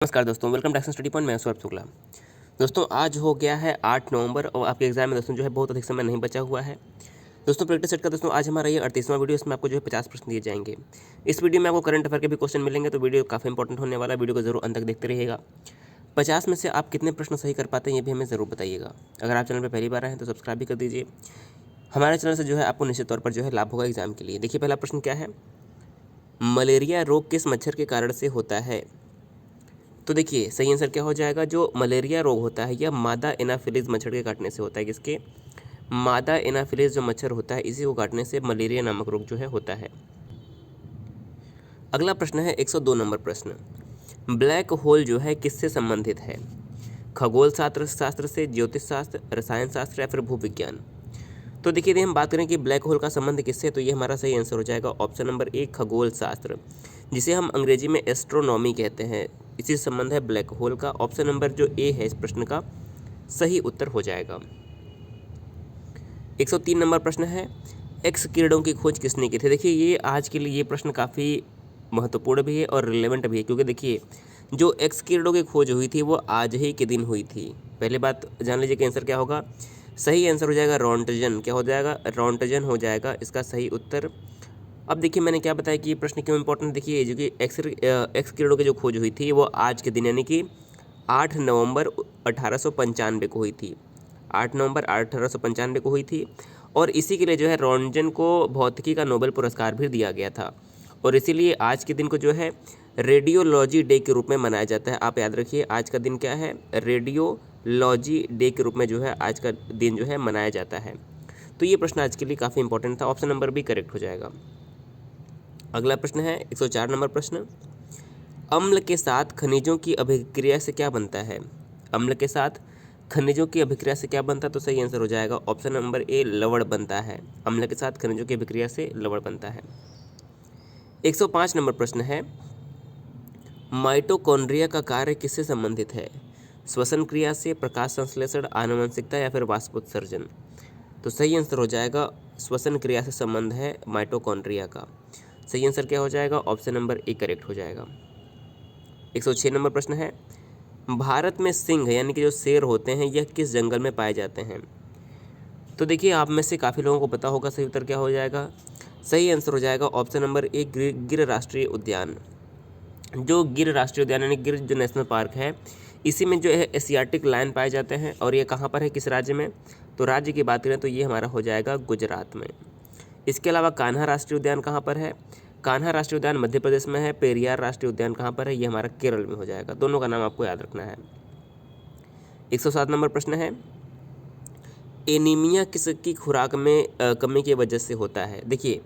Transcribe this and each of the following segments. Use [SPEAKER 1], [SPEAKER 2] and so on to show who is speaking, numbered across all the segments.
[SPEAKER 1] नमस्कार दोस्तों, welcome to action study point. मैं सौरभ शुक्ला। दोस्तों आज हो गया है 8 नवंबर और आपके एग्जाम में दोस्तों जो है बहुत अधिक समय नहीं बचा हुआ है। दोस्तों प्रैक्टिस सेट का दोस्तों आज हमारा ये 38वां वीडियो, इसमें आपको जो है 50 प्रश्न दिए जाएंगे। इस वीडियो में आपको करंट अफेयर के भी क्वेश्चन मिलेंगे, तो वीडियो काफ़ी इंपॉर्टेंट होने वाला है। वीडियो को जरूर अंत तक देखते रहिएगा। 50 में से आप कितने प्रश्न सही कर पाते हैं ये भी हमें ज़रूर बताइएगा। अगर आप चैनल पर पहली बार आए हैं तो सब्सक्राइब भी कर दीजिए। हमारे चैनल से जो है आपको निश्चित तौर पर जो है लाभ होगा एग्जाम के लिए। देखिए पहला प्रश्न क्या है, मलेरिया रोग किस मच्छर के कारण से होता है? तो देखिए सही आंसर क्या हो जाएगा, जो मलेरिया रोग होता है यह मादा एनाफिलीज मच्छर के काटने से होता है। किसके? मादा एनाफिलीज जो मच्छर होता है इसी को काटने से मलेरिया नामक रोग जो है होता है। अगला प्रश्न है 102 नंबर प्रश्न, ब्लैक होल जो है किससे संबंधित है? खगोल शास्त्र से, ज्योतिष शास्त्र, रसायन शास्त्र या फिर भूविज्ञान? तो देखिए यदि हम बात करें कि ब्लैक होल का संबंध किससे, तो ये हमारा सही आंसर हो जाएगा ऑप्शन नंबर ए, खगोल शास्त्र, जिसे हम अंग्रेजी में एस्ट्रोनॉमी कहते हैं। इसी से संबंध है ब्लैक होल का। ऑप्शन नंबर जो ए है इस प्रश्न का सही उत्तर हो जाएगा। 103 नंबर प्रश्न है, एक्स किरणों की खोज किसने की थी? देखिए ये आज के लिए ये प्रश्न काफ़ी महत्वपूर्ण भी है और रिलेवेंट भी है, क्योंकि देखिए जो एक्स किरणों की खोज हुई थी वो आज ही के दिन हुई थी। पहले बात जान लीजिए कि आंसर क्या होगा। सही आंसर हो जाएगा रोंटजन। क्या हो जाएगा? रोंटजन हो जाएगा इसका सही उत्तर। अब देखिए मैंने क्या बताया कि ये प्रश्न क्यों इंपॉर्टेंट। देखिए जो कि एक्स किरणों की जो खोज हुई थी वो आज के दिन यानी कि 8 नवंबर 1895 को हुई थी। 8 नवंबर 1895 को हुई थी और इसी के लिए जो है रोंटजन को भौतिकी का नोबेल पुरस्कार भी दिया गया था। और इसीलिए आज के दिन को जो है रेडियोलॉजी डे के रूप में मनाया जाता है। आप याद रखिए आज का दिन क्या है, रेडियोलॉजी डे के रूप में जो है आज का दिन जो है मनाया जाता है। तो ये प्रश्न आज के लिए काफ़ी इंपॉर्टेंट था। ऑप्शन नंबर भी करेक्ट हो जाएगा। अगला प्रश्न है 104 नंबर प्रश्न, अम्ल के साथ खनिजों की अभिक्रिया से क्या बनता है? अम्ल के साथ खनिजों की अभिक्रिया से क्या बनता है? तो सही आंसर हो जाएगा ऑप्शन नंबर ए, लवण बनता है। अम्ल के साथ खनिजों की अभिक्रिया से लवण बनता है। 105 नंबर प्रश्न है, माइटोकॉन्ड्रिया का कार्य किससे संबंधित है? श्वसन क्रिया से, प्रकाश संश्लेषण, आनुवंशिकता या फिर वाष्पोत्सर्जन? तो सही आंसर हो जाएगा श्वसन क्रिया से संबंध है माइटोकॉन्ड्रिया का। सही आंसर क्या हो जाएगा? ऑप्शन नंबर ए करेक्ट हो जाएगा। 106 नंबर प्रश्न है, भारत में सिंह यानी कि जो शेर होते हैं यह किस जंगल में पाए जाते हैं? तो देखिए आप में से काफ़ी लोगों को पता होगा। सही उत्तर क्या हो जाएगा? सही आंसर हो जाएगा ऑप्शन नंबर ए, गिर राष्ट्रीय उद्यान। जो गिर राष्ट्रीय उद्यान यानी गिर जो नेशनल पार्क है इसी में जो है एशियाटिक लायन पाए जाते हैं। और ये कहाँ पर है, किस राज्य में? तो राज्य की बात करें तो ये हमारा हो जाएगा गुजरात में। इसके अलावा कान्हा राष्ट्रीय उद्यान कहाँ पर है? कान्हा राष्ट्रीय उद्यान मध्य प्रदेश में है। पेरियार राष्ट्रीय उद्यान कहाँ पर है? ये हमारा केरल में हो जाएगा। दोनों का नाम आपको याद रखना है। 107 नंबर प्रश्न है, एनीमिया किसकी खुराक में कमी की वजह से होता है? देखिए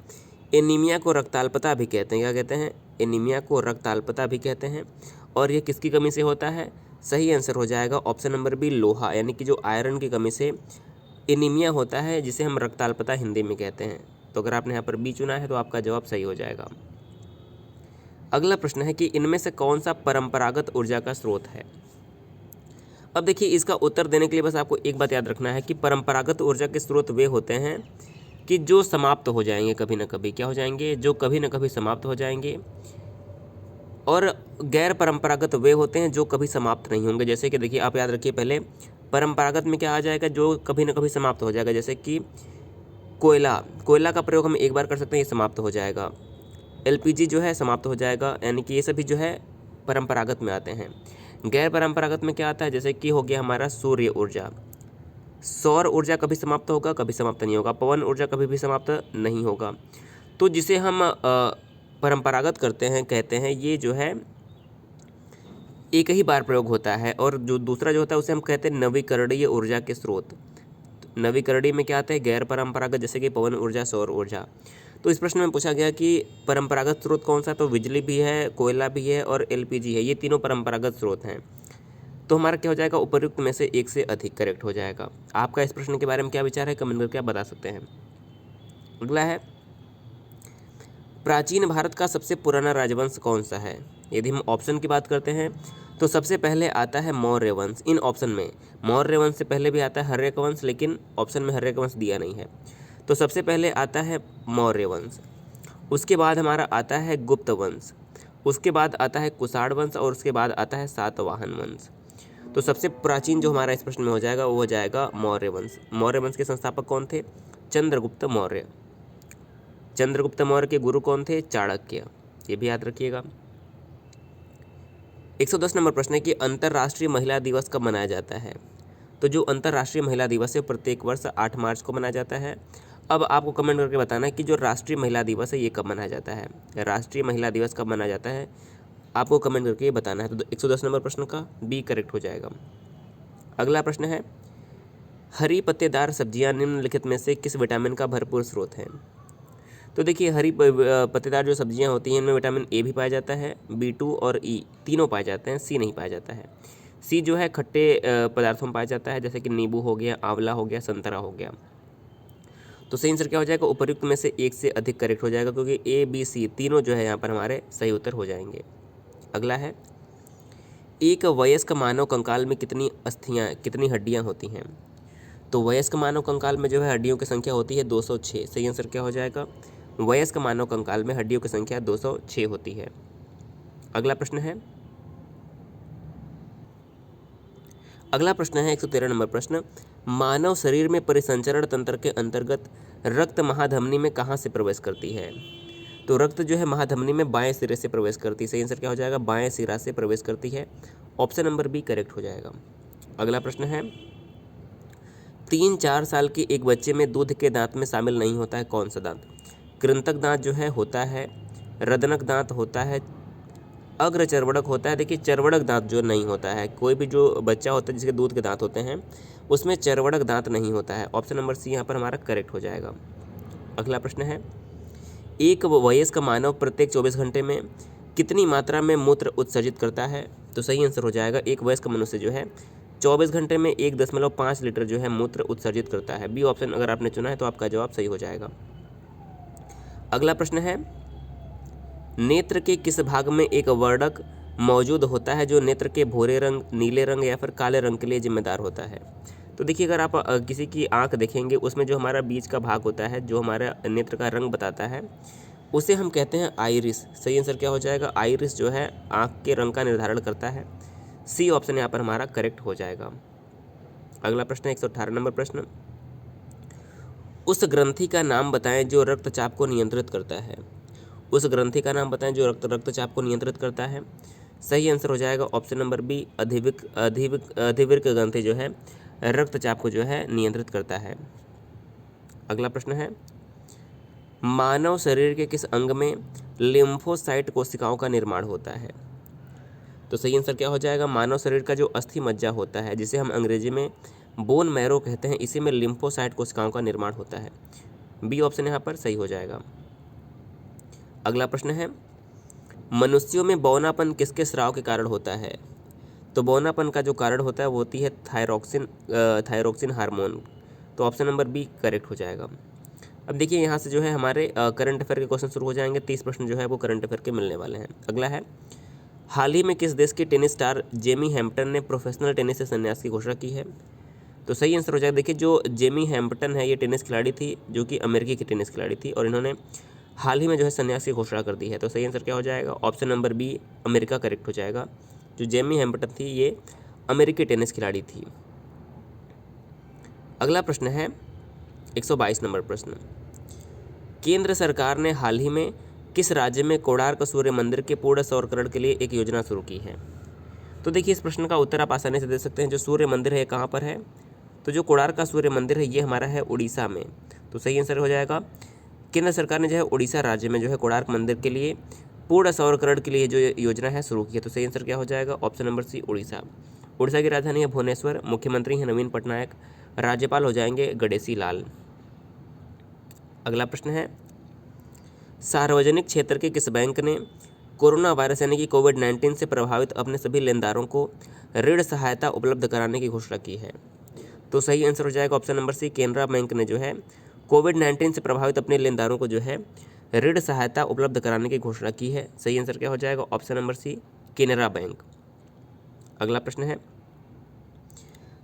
[SPEAKER 1] एनीमिया को रक्ताल्पता भी कहते हैं। क्या कहते हैं? एनीमिया को रक्ताल्पता भी कहते हैं। और ये किसकी कमी से होता है? सही आंसर हो जाएगा ऑप्शन नंबर बी, लोहा यानी कि जो आयरन की कमी से एनीमिया होता है, जिसे हम रक्ताल्पता हिंदी में कहते हैं। तो अगर आपने यहाँ पर बी चुना है तो आपका जवाब सही हो जाएगा। अगला प्रश्न है कि इनमें से कौन सा परंपरागत ऊर्जा का स्रोत है? अब देखिए इसका उत्तर देने के लिए बस आपको एक बात याद रखना है कि परंपरागत ऊर्जा के स्रोत वे होते हैं कि जो समाप्त हो जाएंगे कभी ना कभी। क्या हो जाएंगे? जो कभी ना कभी समाप्त हो जाएंगे। और गैर परंपरागत वे होते हैं जो कभी समाप्त नहीं होंगे। जैसे कि देखिए आप याद रखिए, पहले परंपरागत में क्या आ जाएगा, जो कभी ना कभी समाप्त हो जाएगा। जैसे कि कोयला का प्रयोग हम एक बार कर सकते हैं, ये समाप्त हो जाएगा। एलपीजी जो है समाप्त हो जाएगा, यानी कि ये सभी जो है परंपरागत में आते हैं। गैर परंपरागत में क्या आता है, जैसे कि हो गया हमारा सूर्य ऊर्जा। सौर ऊर्जा कभी समाप्त होगा, कभी समाप्त नहीं होगा। पवन ऊर्जा कभी भी समाप्त नहीं होगा। तो जिसे हम परंपरागत करते हैं, कहते हैं ये जो है एक ही बार प्रयोग होता है। और जो दूसरा जो होता है उसे हम कहते हैं नवीकरणीय ऊर्जा के स्रोत। नवीकरणीय में क्या आता है? गैर परंपरागत, जैसे कि पवन ऊर्जा, सौर ऊर्जा। तो इस प्रश्न में पूछा गया कि परंपरागत स्रोत कौन सा? तो बिजली भी है, कोयला भी है और एलपीजी है। ये तीनों परंपरागत स्रोत हैं। तो हमारा क्या हो जाएगा? उपयुक्त में से एक से अधिक करेक्ट हो जाएगा। आपका इस प्रश्न के बारे में क्या विचार है, कमेंट करके आप बता सकते हैं। अगला है, प्राचीन भारत का सबसे पुराना राजवंश कौन सा है? यदि हम ऑप्शन की बात करते हैं तो सबसे पहले आता है मौर्य वंश। इन ऑप्शन में मौर्य वंश से पहले भी आता है हर्यक वंश, लेकिन ऑप्शन में हर्यक वंश दिया नहीं है। तो सबसे पहले आता है मौर्य वंश, उसके बाद हमारा आता है गुप्त वंश, उसके बाद आता है कुषाण वंश और उसके बाद आता है सातवाहन वंश। तो सबसे प्राचीन जो हमारा इस प्रश्न में हो जाएगा वो हो जाएगा मौर्य वंश। मौर्य वंश के संस्थापक कौन थे? चंद्रगुप्त मौर्य। चंद्रगुप्त मौर्य के गुरु कौन थे? चाणक्य। ये भी याद रखिएगा। 110 नंबर प्रश्न है कि अंतर्राष्ट्रीय महिला दिवस कब मनाया जाता है? तो जो अंतर्राष्ट्रीय महिला दिवस है प्रत्येक वर्ष 8 मार्च को मनाया जाता है। अब आपको कमेंट करके बताना है कि जो राष्ट्रीय महिला दिवस है ये कब मनाया जाता है। राष्ट्रीय महिला दिवस कब मनाया जाता है आपको कमेंट करके ये बताना है। तो 110 नंबर प्रश्न का बी करेक्ट हो जाएगा। अगला प्रश्न है, हरी पत्तेदार सब्जियां निम्नलिखित में से किस विटामिन का भरपूर स्रोत है? तो देखिए हरी पत्तेदार जो सब्जियां होती हैं इनमें विटामिन ए भी पाया जाता है, B2 और ई तीनों पाए जाते हैं, सी नहीं पाया जाता है। सी जो है खट्टे पदार्थों में पाया जाता है, जैसे कि नींबू हो गया, आंवला हो गया, संतरा हो गया। तो सही आंसर क्या हो जाएगा? उपर्युक्त में से एक से अधिक करेक्ट हो जाएगा, क्योंकि ए बी सी तीनों जो है यहाँ पर हमारे सही उत्तर हो जाएंगे। अगला है, एक वयस्क मानव कंकाल में कितनी हड्डियाँ होती हैं? तो वयस्क मानव कंकाल में जो है हड्डियों की संख्या होती है 206। सही आंसर क्या हो जाएगा? वयस्क मानव कंकाल में हड्डियों की संख्या 206 होती है। अगला प्रश्न है 113 नंबर प्रश्न, मानव शरीर में परिसंचरण तंत्र के अंतर्गत रक्त महाधमनी में कहाँ से प्रवेश करती है? तो रक्त जो है महाधमनी में बाएं सिरे से प्रवेश करती है। सही आंसर क्या हो जाएगा? बाएं सिरा से प्रवेश करती है। ऑप्शन नंबर बी करेक्ट हो जाएगा। अगला प्रश्न है, 3-4 साल के एक बच्चे में दूध के दांत में शामिल नहीं होता है कौन सा दांत? कृंतक दांत जो है होता है, रदनक दांत होता है, अग्र चर्वणक होता है। देखिए चर्वणक दांत जो नहीं होता है, कोई भी जो बच्चा होता है जिसके दूध के दांत होते हैं उसमें चर्वणक दांत नहीं होता है। ऑप्शन नंबर सी यहाँ पर हमारा करेक्ट हो जाएगा। अगला प्रश्न है, एक वयस्क मानव प्रत्येक 24 घंटे में कितनी मात्रा में मूत्र उत्सर्जित करता है? तो सही आंसर हो जाएगा, एक वयस्क मनुष्य जो है 24 घंटे में 1.5 लीटर जो है मूत्र उत्सर्जित करता है। बी ऑप्शन अगर आपने चुना है तो आपका जवाब सही हो जाएगा। अगला प्रश्न है, नेत्र के किस भाग में एक वर्णक मौजूद होता है जो नेत्र के भूरे रंग, नीले रंग या फिर काले रंग के लिए जिम्मेदार होता है? तो देखिए अगर आप किसी की आंख देखेंगे उसमें जो हमारा बीच का भाग होता है जो हमारा नेत्र का रंग बताता है उसे हम कहते हैं आइरिस। सही आंसर क्या हो जाएगा? आइरिस जो है आंख के रंग का निर्धारण करता है। सी ऑप्शन यहाँ पर हमारा करेक्ट हो जाएगा। अगला प्रश्न है 118 नंबर प्रश्न, उस ग्रंथि का नाम बताएं जो रक्तचाप को नियंत्रित करता है। उस ग्रंथि का नाम बताएं जो रक्तचाप को नियंत्रित करता है। सही आंसर हो जाएगा ऑप्शन नंबर बी, अधिविर्क ग्रंथि जो है रक्तचाप को जो है नियंत्रित करता है। अगला प्रश्न है, मानव शरीर के किस अंग में लिम्फोसाइट कोशिकाओं का निर्माण होता है? तो सही आंसर क्या हो जाएगा? मानव शरीर का जो अस्थि मज्जा होता है जिसे हम अंग्रेजी में बोन मैरो कहते हैं, इसी में लिम्फोसाइट कोशिकाओं का निर्माण होता है। बी ऑप्शन यहाँ पर सही हो जाएगा। अगला प्रश्न है, मनुष्यों में बौनापन किसके स्राव के कारण होता है? तो बौनापन का जो कारण होता है वो होती है थायरोक्सिन हार्मोन। तो ऑप्शन नंबर बी करेक्ट हो जाएगा। अब देखिए यहाँ से जो है हमारे करंट अफेयर के क्वेश्चन शुरू हो जाएंगे। 30 प्रश्न जो है वो करंट अफेयर के मिलने वाले हैं। अगला है, हाल ही में किस देश के टेनिस स्टार जेमी हैम्पटन ने प्रोफेशनल टेनिस से संन्यास की घोषणा की है? तो सही आंसर हो जाएगा, देखिए जो जेमी हैम्पटन है ये टेनिस खिलाड़ी थी जो कि अमेरिकी की टेनिस खिलाड़ी थी और इन्होंने हाल ही में जो है संन्यास की घोषणा कर दी है। तो सही आंसर क्या हो जाएगा? Option number B America correct हो जाएगा। जो जेमी हैम्पटन थी ये अमेरिकी टेनिस खिलाड़ी थी। अगला प्रश्न है 122 नंबर प्रश्न, केंद्र सरकार ने हाल ही में किस राज्य में कोणार्क सूर्य मंदिर के पूर्ण सौरकरण के लिए एक योजना शुरू की है? तो देखिए इस प्रश्न का उत्तर आप आसानी से दे सकते हैं। जो सूर्य मंदिर है ये कहाँ पर है? तो जो कोणार्क का सूर्य मंदिर है ये हमारा है उड़ीसा में। तो सही आंसर हो जाएगा, केंद्र सरकार ने जो है उड़ीसा राज्य में जो है कोणार्क मंदिर के लिए पूर्ण सौरकरण के लिए जो योजना है शुरू की है। तो सही आंसर क्या हो जाएगा? Option number C Orissa. Orissa की राजधानी है भुवनेश्वर, मुख्यमंत्री हैं नवीन पटनायक, राज्यपाल हो जाएंगे गणेशी लाल। अगला प्रश्न है, सार्वजनिक क्षेत्र के किस बैंक ने कोरोना वायरस यानी कि कोविड-19 से प्रभावित अपने सभी लेनदारों को ऋण सहायता उपलब्ध कराने की घोषणा की है? तो सही आंसर हो जाएगा option number C, Canara bank ने जो है कोविड-19 से प्रभावित अपने लेनदारों को जो है ऋण सहायता उपलब्ध कराने की घोषणा की है। सही आंसर क्या हो जाएगा? Option number C, Canara bank. अगला प्रश्न है,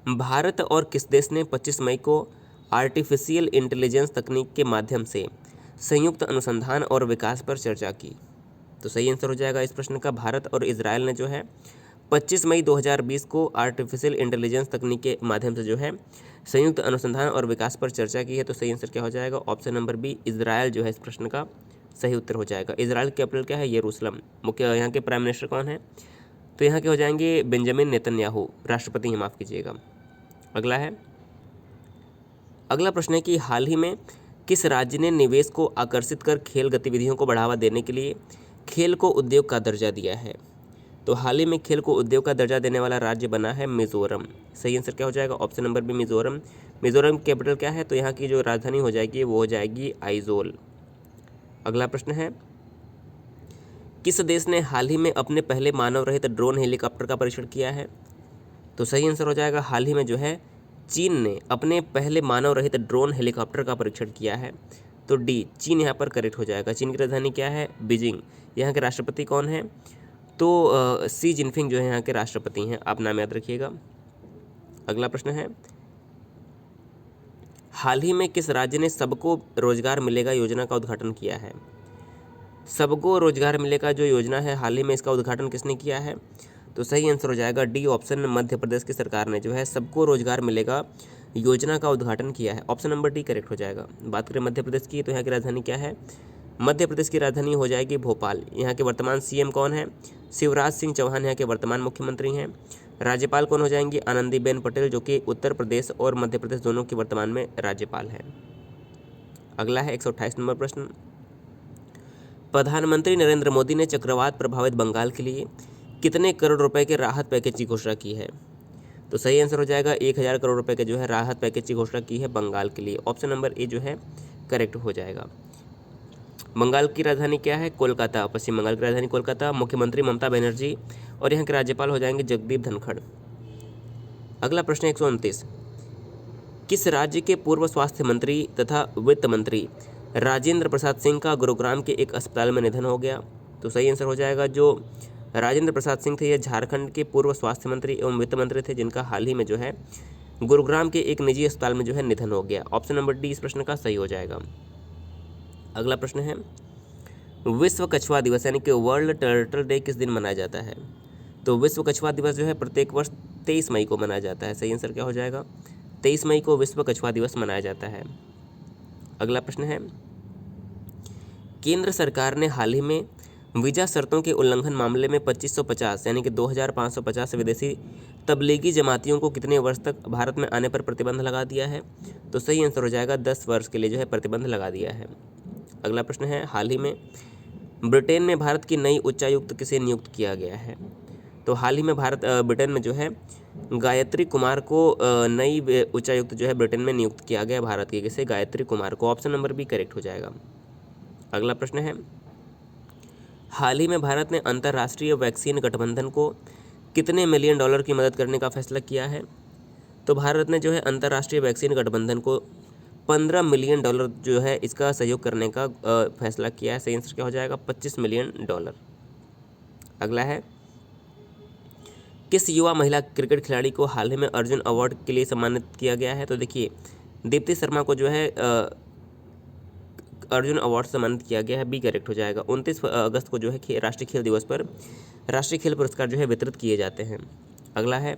[SPEAKER 1] भारत और किस देश ने 25 मई को आर्टिफिशियल इंटेलिजेंस तकनीक के माध्यम से संयुक्त अनुसंधान और विकास पर चर्चा की? तो सही आंसर हो जाएगा इस प्रश्न का भारत और इजराइल ने जो है 25 मई 2020 को आर्टिफिशियल इंटेलिजेंस तकनीक के माध्यम से जो है संयुक्त अनुसंधान और विकास पर चर्चा की है। तो सही आंसर क्या हो जाएगा? ऑप्शन नंबर बी इजराइल जो है इस प्रश्न का सही उत्तर हो जाएगा। इजराइल की कैपिटल क्या है? यरूशलेम। मुख्य यहाँ के प्राइम मिनिस्टर कौन है? तो यहाँ के हो जाएंगे बेंजामिन नेतन्याहू, राष्ट्रपति हैं, माफ़ कीजिएगा। अगला प्रश्न है कि हाल ही में किस राज्य ने निवेश को आकर्षित कर खेल गतिविधियों को बढ़ावा देने के लिए खेल को उद्योग का दर्जा दिया है? तो हाल ही में खेल को उद्योग का दर्जा देने वाला राज्य बना है मिजोरम। सही आंसर क्या हो जाएगा? Option number B Mizoram. Mizoram की कैपिटल क्या है? तो यहाँ की जो राजधानी हो जाएगी वो हो जाएगी आइजोल। अगला प्रश्न है किस देश ने हाल ही में अपने पहले मानव रहित ड्रोन हेलीकॉप्टर का परीक्षण किया है? तो सही आंसर हो जाएगा हाल ही में जो है चीन ने अपने पहले मानव रहित ड्रोन हेलीकॉप्टर का परीक्षण किया है। तो डी चीन यहाँ पर करेक्ट हो जाएगा। चीन की राजधानी क्या है? बीजिंग। यहाँ के राष्ट्रपति कौन है? तो सी जिनपिंग जो है यहाँ के राष्ट्रपति हैं, आप नाम याद रखिएगा। अगला प्रश्न है हाल ही में किस राज्य ने सबको रोजगार मिलेगा योजना का उद्घाटन किया है? सबको रोजगार मिलेगा जो योजना है हाल ही में इसका उद्घाटन किसने किया है? तो सही आंसर हो जाएगा डी ऑप्शन, मध्य प्रदेश की सरकार ने जो है सबको रोजगार मिलेगा योजना का उद्घाटन किया है। ऑप्शन नंबर डी करेक्ट हो जाएगा। बात करें मध्य प्रदेश की तो यहाँ की राजधानी क्या है? मध्य प्रदेश की राजधानी हो जाएगी भोपाल। यहाँ के वर्तमान सीएम कौन है? शिवराज सिंह चौहान यहाँ के वर्तमान मुख्यमंत्री हैं। राज्यपाल कौन हो जाएंगी? आनंदीबेन पटेल, जो कि उत्तर प्रदेश और मध्य प्रदेश दोनों की वर्तमान में राज्यपाल हैं। अगला है 128 नंबर प्रश्न। प्रधानमंत्री नरेंद्र मोदी ने चक्रवात प्रभावित बंगाल के लिए कितने करोड़ रुपए के राहत पैकेज की घोषणा की है? तो सही आंसर हो जाएगा 1000 करोड़ रुपए के जो है राहत पैकेज की घोषणा की है बंगाल के लिए। ऑप्शन नंबर ए जो है करेक्ट हो जाएगा। बंगाल की राजधानी क्या है? कोलकाता। पश्चिम बंगाल की राजधानी कोलकाता। मुख्यमंत्री ममता बनर्जी और यहाँ के राज्यपाल हो जाएंगे जगदीप धनखड़। अगला प्रश्न 129। किस राज्य के पूर्व स्वास्थ्य मंत्री तथा वित्त मंत्री राजेंद्र प्रसाद सिंह का गुरुग्राम के एक अस्पताल में निधन हो गया? तो सही आंसर हो जाएगा जो राजेंद्र प्रसाद सिंह थे, ये झारखंड के पूर्व स्वास्थ्य मंत्री एवं वित्त मंत्री थे, जिनका हाल ही में जो है गुरुग्राम के एक निजी अस्पताल में जो है निधन हो गया। ऑप्शन नंबर डी इस प्रश्न का सही हो जाएगा। अगला प्रश्न है विश्व कछुआ दिवस यानी कि वर्ल्ड टर्टल डे किस दिन मनाया जाता है? तो विश्व कछुआ दिवस जो है प्रत्येक वर्ष 23 मई को मनाया जाता है। सही आंसर क्या हो जाएगा? 23 मई को विश्व कछुआ दिवस मनाया जाता है। अगला प्रश्न है केंद्र सरकार ने हाल ही में वीजा शर्तों के उल्लंघन मामले में 2550 यानी कि 2550 विदेशी तबलीगी जमातियों को कितने वर्ष तक भारत में आने पर प्रतिबंध लगा दिया है? तो सही आंसर हो जाएगा 10 वर्ष के लिए जो है प्रतिबंध लगा दिया है। अगला प्रश्न है हाल ही में ब्रिटेन में भारत की नई उच्चायुक्त किसे नियुक्त किया गया है? तो हाल ही में ब्रिटेन में जो है गायत्री कुमार को नई उच्चायुक्त जो है ब्रिटेन में नियुक्त किया गया भारत की, किसे? गायत्री कुमार को। ऑप्शन नंबर बी करेक्ट हो जाएगा। अगला प्रश्न है हाल ही में भारत ने अंतर्राष्ट्रीय वैक्सीन गठबंधन को कितने मिलियन डॉलर की मदद करने का फैसला किया है? तो भारत ने जो है अंतर्राष्ट्रीय वैक्सीन गठबंधन को 15 मिलियन डॉलर जो है इसका सहयोग करने का फैसला किया है। सही आंसर क्या हो जाएगा? 25 मिलियन डॉलर। अगला है किस युवा महिला क्रिकेट खिलाड़ी को हाल ही में अर्जुन अवार्ड के लिए सम्मानित किया गया है? तो देखिए दीप्ति शर्मा को जो है अर्जुन अवार्ड से सम्मानित किया गया है। बी करेक्ट हो जाएगा। 29 अगस्त को जो है राष्ट्रीय खेल दिवस पर राष्ट्रीय खेल पुरस्कार जो है वितरित किए जाते हैं। अगला है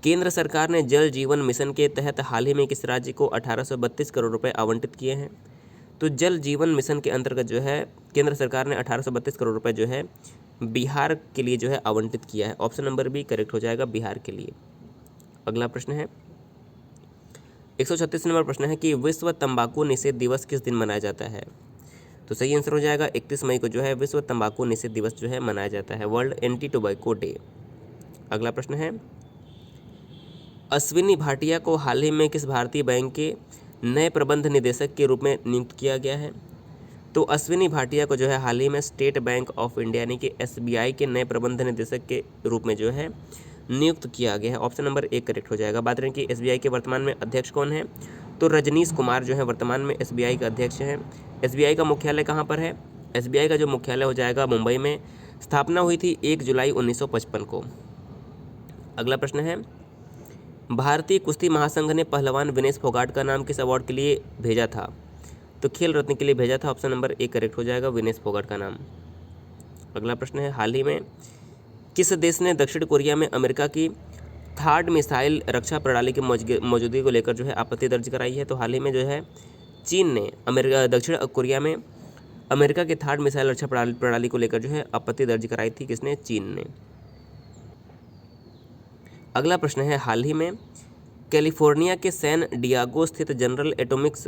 [SPEAKER 1] केंद्र सरकार ने जल जीवन मिशन के तहत हाल ही में किस राज्य को 1832 करोड़ रुपए आवंटित किए हैं? तो जल जीवन मिशन के अंतर्गत जो है केंद्र सरकार ने 1832 करोड़ रुपए जो है बिहार के लिए जो है आवंटित किया है। ऑप्शन नंबर बी करेक्ट हो जाएगा, बिहार के लिए। अगला प्रश्न है 136 नंबर प्रश्न है कि विश्व तंबाकू निषेध दिवस किस दिन मनाया जाता है? तो सही आंसर हो जाएगा 31 मई को जो है विश्व तंबाकू निषेध दिवस जो है मनाया जाता है, वर्ल्ड एंटी टोबैको डे। अगला प्रश्न है अश्विनी भाटिया को हाल ही में किस भारतीय बैंक के नए प्रबंध निदेशक के रूप में नियुक्त किया गया है? तो अश्विनी भाटिया को जो है हाल ही में स्टेट बैंक ऑफ इंडिया यानी कि SBI के नए प्रबंध निदेशक के रूप में जो है नियुक्त किया गया है। ऑप्शन नंबर 1 करेक्ट हो जाएगा। बात करें कि SBI के वर्तमान में अध्यक्ष कौन है? तो रजनीश कुमार जो है वर्तमान में SBI का अध्यक्ष हैं। SBI का मुख्यालय कहाँ पर है? SBI का जो मुख्यालय हो जाएगा मुंबई में। स्थापना हुई थी 1 जुलाई 1955 को। अगला प्रश्न है भारतीय कुश्ती महासंघ ने पहलवान विनेश फोगाट का नाम किस अवार्ड के लिए भेजा था? तो खेल रत्न के लिए भेजा था। ऑप्शन नंबर 1 करेक्ट हो जाएगा, विनेश फोगाट का नाम। अगला प्रश्न है, हाल ही में किस देश ने दक्षिण कोरिया में अमेरिका की थर्ड मिसाइल रक्षा प्रणाली की मौजूदगी को लेकर जो है आपत्ति दर्ज कराई है? तो हाल ही में जो है चीन ने दक्षिण कोरिया में अमेरिका की थर्ड मिसाइल रक्षा प्रणाली को लेकर जो है आपत्ति दर्ज कराई थी। किसने? चीन ने। अगला प्रश्न है, हाल ही में कैलिफोर्निया के सैन डियागो स्थित जनरल एटॉमिक्स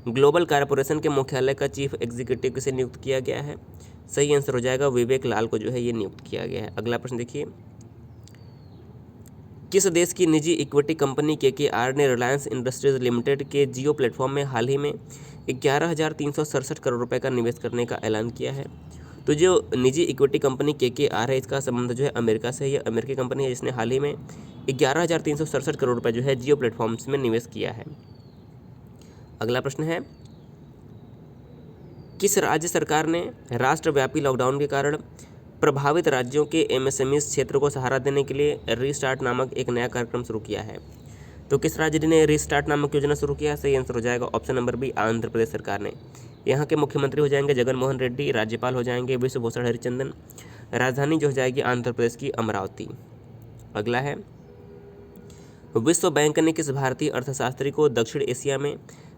[SPEAKER 1] ग्लोबल कॉरपोरेशन के मुख्यालय का चीफ एग्जीक्यूटिव किसे नियुक्त किया गया है? सही आंसर हो जाएगा विवेक लाल को जो है ये नियुक्त किया गया है। अगला प्रश्न देखिए, किस देश की निजी इक्विटी कंपनी KKR ने रिलायंस इंडस्ट्रीज लिमिटेड के जियो प्लेटफॉर्म में हाल ही में 11,367 करोड़ रुपए का निवेश करने का ऐलान किया है? तो जो निजी इक्विटी कंपनी KKR है, इसका संबंध जो है अमेरिका से है। यह अमेरिकी कंपनी है जिसने हाल ही में 11,367 करोड़ रुपए जो है जियो प्लेटफॉर्म्स में निवेश किया है। अगला प्रश्न है, किस राज्य सरकार ने राष्ट्रव्यापी लॉकडाउन के कारण प्रभावित राज्यों के MSME क्षेत्र को सहारा देने के लिए रीस्टार्ट नामक एक नया कार्यक्रम शुरू किया है? तो किस राज्य ने रीस्टार्ट नामक योजना शुरू किया? सही आंसर हो जाएगा option number B, Andhra Pradesh सरकार ने। यहाँ के मुख्यमंत्री हो जाएंगे जगन मोहन रेड्डी, राज्यपाल हो जाएंगे विश्वभूषण हरिचंदन, राजधानी जो हो जाएगी आंध्र प्रदेश की अमरावती। अगला है, विश्व बैंक ने किस भारतीय अर्थशास्त्री को दक्षिण एशिया में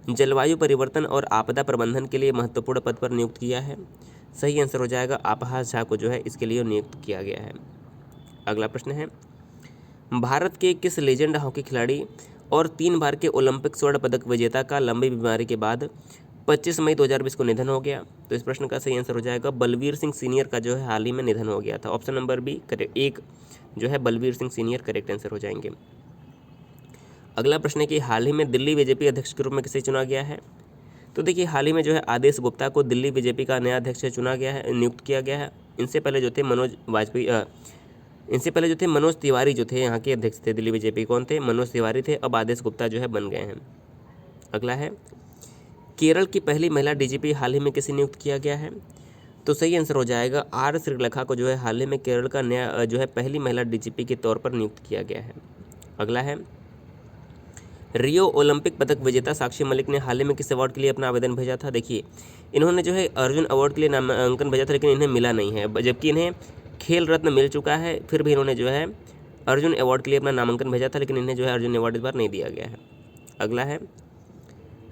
[SPEAKER 1] जलवायु परिवर्तन और आपदा प्रबंधन के लिए महत्वपूर्ण पद पर नियुक्त किया है? सही आंसर हो जाएगा आपहास झा को जो है इसके लिए नियुक्त किया गया है। अगला प्रश्न है, भारत के किस लेजेंड हॉकी खिलाड़ी और 3 बार के ओलंपिक स्वर्ण पदक विजेता का लंबी बीमारी के बाद 25 मई 2020 को निधन हो गया? तो इस प्रश्न का सही आंसर हो जाएगा बलवीर सिंह सीनियर का जो है हाल ही में निधन हो गया था। ऑप्शन नंबर बी करेक्ट, एक जो है Balbir Singh senior correct answer हो जाएंगे। अगला प्रश्न है कि हाल ही में दिल्ली बीजेपी अध्यक्ष के रूप में किसे चुना गया है? तो देखिए, हाल ही में जो है आदेश गुप्ता को दिल्ली बीजेपी का नया अध्यक्ष चुना गया है, नियुक्त किया गया है। इनसे पहले जो थे मनोज तिवारी जो थे यहाँ के अध्यक्ष थे दिल्ली बीजेपी। कौन थे? मनोज तिवारी थे। अब आदेश गुप्ता जो है बन गए हैं। अगला है, केरल की पहली महिला DGP हाल ही में किसे नियुक्त किया गया है? तो सही आंसर हो जाएगा R श्रीलेखा को जो है हाल ही में केरल का नया जो है पहली महिला DGP के तौर पर नियुक्त किया गया है। अगला है, रियो ओलंपिक पदक विजेता साक्षी मलिक ने हाल ही में किस अवार्ड के लिए अपना आवेदन भेजा था? देखिए, इन्होंने जो है अर्जुन अवार्ड के लिए नामांकन भेजा था, लेकिन इन्हें मिला नहीं है, जबकि इन्हें खेल रत्न मिल चुका है। फिर भी इन्होंने जो है अर्जुन अवार्ड के लिए अपना नामांकन भेजा था, लेकिन इन्हें जो है अर्जुन अवार्ड इस बार नहीं दिया गया है। अगला है,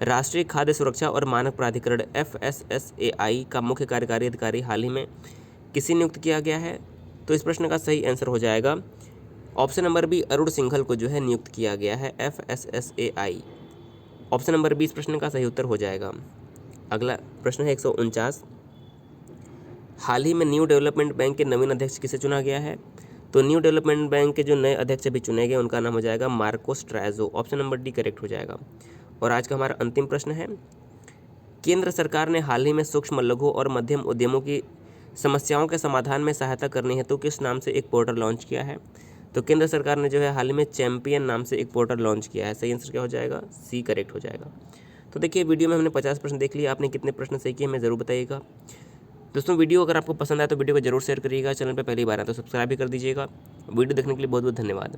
[SPEAKER 1] राष्ट्रीय खाद्य सुरक्षा और मानक प्राधिकरण FSSAI का मुख्य कार्यकारी अधिकारी हाल ही में किसे नियुक्त किया गया है? तो इस प्रश्न का सही आंसर हो जाएगा option number B, Arun Singhal को जो है नियुक्त किया गया है FSSAI। ऑप्शन नंबर बी इस प्रश्न का सही उत्तर हो जाएगा। अगला प्रश्न है 149, हाल ही में न्यू डेवलपमेंट बैंक के नवीन अध्यक्ष किसे चुना गया है? तो न्यू डेवलपमेंट बैंक के जो नए अध्यक्ष अभी चुने गए उनका नाम हो जाएगा Marcos Trejo. Option number D correct हो जाएगा। और आज का हमारा अंतिम प्रश्न है, केंद्र सरकार ने हाल ही में सूक्ष्म, लघु और मध्यम उद्यमों की समस्याओं के समाधान में सहायता करने हेतु किस नाम से एक पोर्टल लॉन्च किया है? तो केंद्र सरकार ने जो है हाल ही में चैंपियन नाम से एक पोर्टल लॉन्च किया है। सही आंसर क्या हो जाएगा? सी करेक्ट हो जाएगा। तो देखिए, वीडियो में हमने 50 प्रश्न देख लिए। आपने कितने प्रश्न सही किए हमें ज़रूर बताइएगा। दोस्तों, वीडियो अगर आपको पसंद आए तो वीडियो को जरूर शेयर करिएगा। चैनल पर पहली बार आए तो सब्सक्राइब भी कर दीजिएगा। वीडियो देखने के लिए बहुत बहुत धन्यवाद।